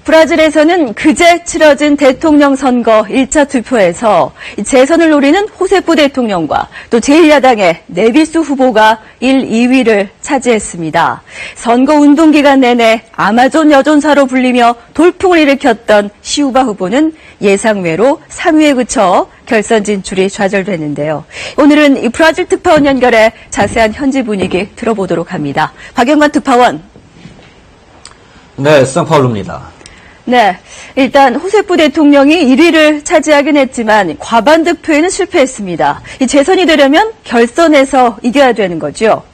브라질에서는 그제 치러진 대통령 선거 1차 투표에서 재선을 노리는 호세프 대통령과 또 제1야당의 네비스 후보가 1, 2위를 차지했습니다. 선거 운동 기간 내내 아마존 여전사로 불리며 돌풍을 일으켰던 시우바 후보는 예상외로 3위에 그쳐 결선 진출이 좌절됐는데요. 오늘은 이 브라질 특파원 연결해 자세한 현지 분위기 들어보도록 합니다. 박영관 특파원. 네, 상파울루입니다. 네, 일단 호세프 대통령이 1위를 차지하긴 했지만 과반 득표에는 실패했습니다. 이 재선이 되려면 결선에서 이겨야 되는 거죠?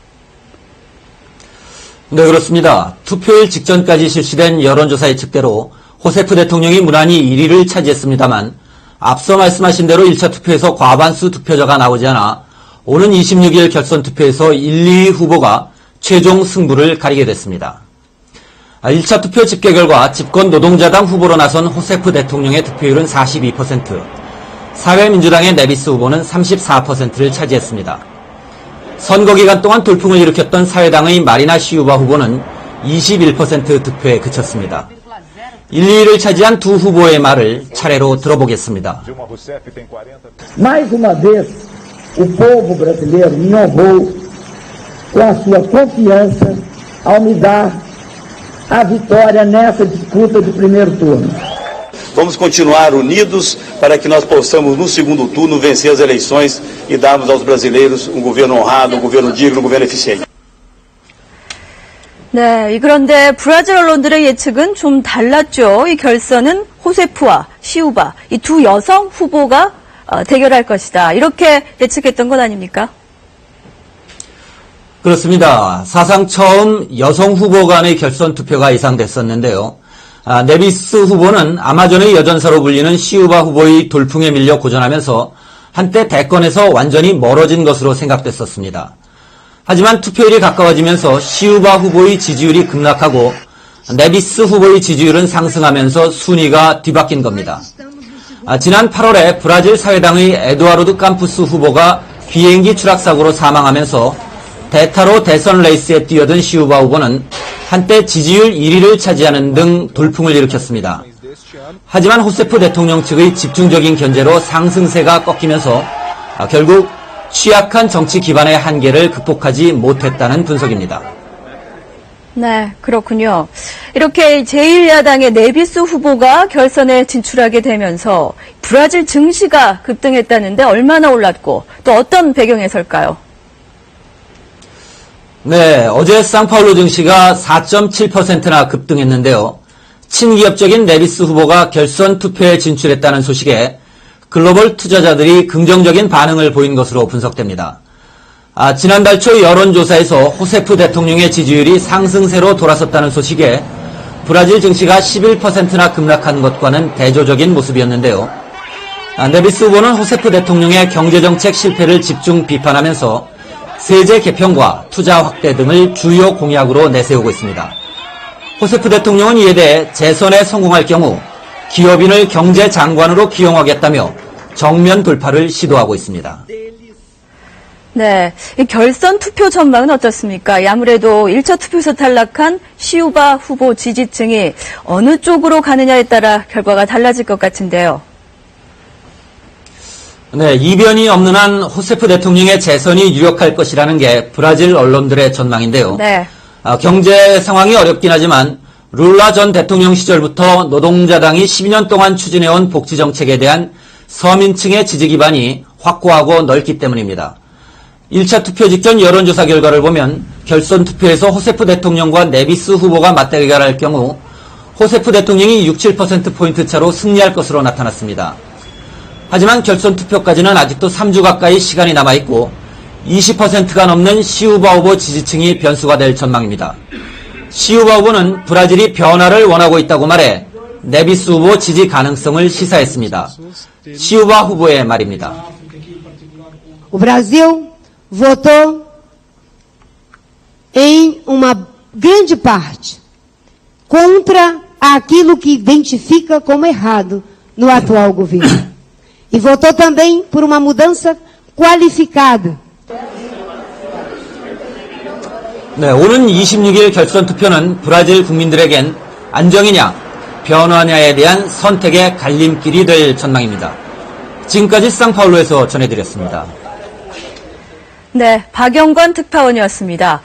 네, 그렇습니다. 투표일 직전까지 실시된 여론조사의 측대로 호세프 대통령이 무난히 1위를 차지했습니다만 앞서 말씀하신 대로 1차 투표에서 과반수 득표자가 나오지 않아 오는 26일 결선 투표에서 1, 2위 후보가 최종 승부를 가리게 됐습니다. 1차 투표 집계 결과 집권 노동자당 후보로 나선 호세프 대통령의 득표율은 42%, 사회민주당의 네비스 후보는 34%를 차지했습니다. 선거 기간 동안 돌풍을 일으켰던 사회당의 마리나 시우바 후보는 21% 득표에 그쳤습니다. 1, 2위를 차지한 두 후보의 말을 차례로 들어보겠습니다. Mais uma vez, o povo brasileiro me honrou com a sua confiança ao me dar a vitória nessa disputa de primeiro turno. Vamos continuar unidos para que nós possamos, no segundo turno, vencer as eleições e darmos aos brasileiros um governo honrado, um governo digno, um governo eficiente. 네, 그런데 브라질 언론들의 예측은 좀 달랐죠. 이 결선은 호세프와 시우바, 이 두 여성 후보가 대결할 것이다. 이렇게 예측했던 건 아닙니까? 그렇습니다. 사상 처음 여성 후보 간의 결선 투표가 예상됐었는데요. 네비스 후보는 아마존의 여전사로 불리는 시우바 후보의 돌풍에 밀려 고전하면서 한때 대권에서 완전히 멀어진 것으로 생각됐었습니다. 하지만 투표일이 가까워지면서 시우바 후보의 지지율이 급락하고 네비스 후보의 지지율은 상승하면서 순위가 뒤바뀐 겁니다. 지난 8월에 브라질 사회당의 에두아르도 캄푸스 후보가 비행기 추락사고로 사망하면서 대타로 대선 레이스에 뛰어든 시우바 후보는 한때 지지율 1위를 차지하는 등 돌풍을 일으켰습니다. 하지만 호세프 대통령 측의 집중적인 견제로 상승세가 꺾이면서 결국 취약한 정치 기반의 한계를 극복하지 못했다는 분석입니다. 네, 그렇군요. 이렇게 제1야당의 네비스 후보가 결선에 진출하게 되면서 브라질 증시가 급등했다는데 얼마나 올랐고 또 어떤 배경에서일까요? 네, 어제 상파울루 증시가 4.7%나 급등했는데요. 친기업적인 네비스 후보가 결선 투표에 진출했다는 소식에 글로벌 투자자들이 긍정적인 반응을 보인 것으로 분석됩니다. 지난달 초 여론조사에서 호세프 대통령의 지지율이 상승세로 돌아섰다는 소식에 브라질 증시가 11%나 급락한 것과는 대조적인 모습이었는데요. 네비스 후보는 호세프 대통령의 경제정책 실패를 집중 비판하면서 세제 개편과 투자 확대 등을 주요 공약으로 내세우고 있습니다. 호세프 대통령은 이에 대해 재선에 성공할 경우 기업인을 경제장관으로 기용하겠다며 정면 돌파를 시도하고 있습니다. 네, 이 결선 투표 전망은 어떻습니까? 아무래도 1차 투표에서 탈락한 시우바 후보 지지층이 어느 쪽으로 가느냐에 따라 결과가 달라질 것 같은데요. 네, 이변이 없는 한 호세프 대통령의 재선이 유력할 것이라는 게 브라질 언론들의 전망인데요. 네. 경제 상황이 어렵긴 하지만 룰라 전 대통령 시절부터 노동자당이 12년 동안 추진해온 복지정책에 대한 서민층의 지지 기반이 확고하고 넓기 때문입니다. 1차 투표 직전 여론조사 결과를 보면 결선 투표에서 호세프 대통령과 네비스 후보가 맞대결할 경우 호세프 대통령이 6, 7%포인트 차로 승리할 것으로 나타났습니다. 하지만 결선 투표까지는 아직도 3주 가까이 시간이 남아있고 20%가 넘는 시우바 후보 지지층이 변수가 될 전망입니다. 시우바 후보는 브라질이 변화를 원하고 있다고 말해 네비스 후보 지지 가능성을 시사했습니다. 시우바 후보의 말입니다. O Brasil votou em uma grande parte contra aquilo que identifica como errado no atual governo. E votou também por uma mudança qualificada. 네, 오는 26일 결선 투표는 브라질 국민들에겐 안정이냐, 변화냐에 대한 선택의 갈림길이 될 전망입니다. 지금까지 상파울루에서 전해드렸습니다. 네, 박영권 특파원이었습니다.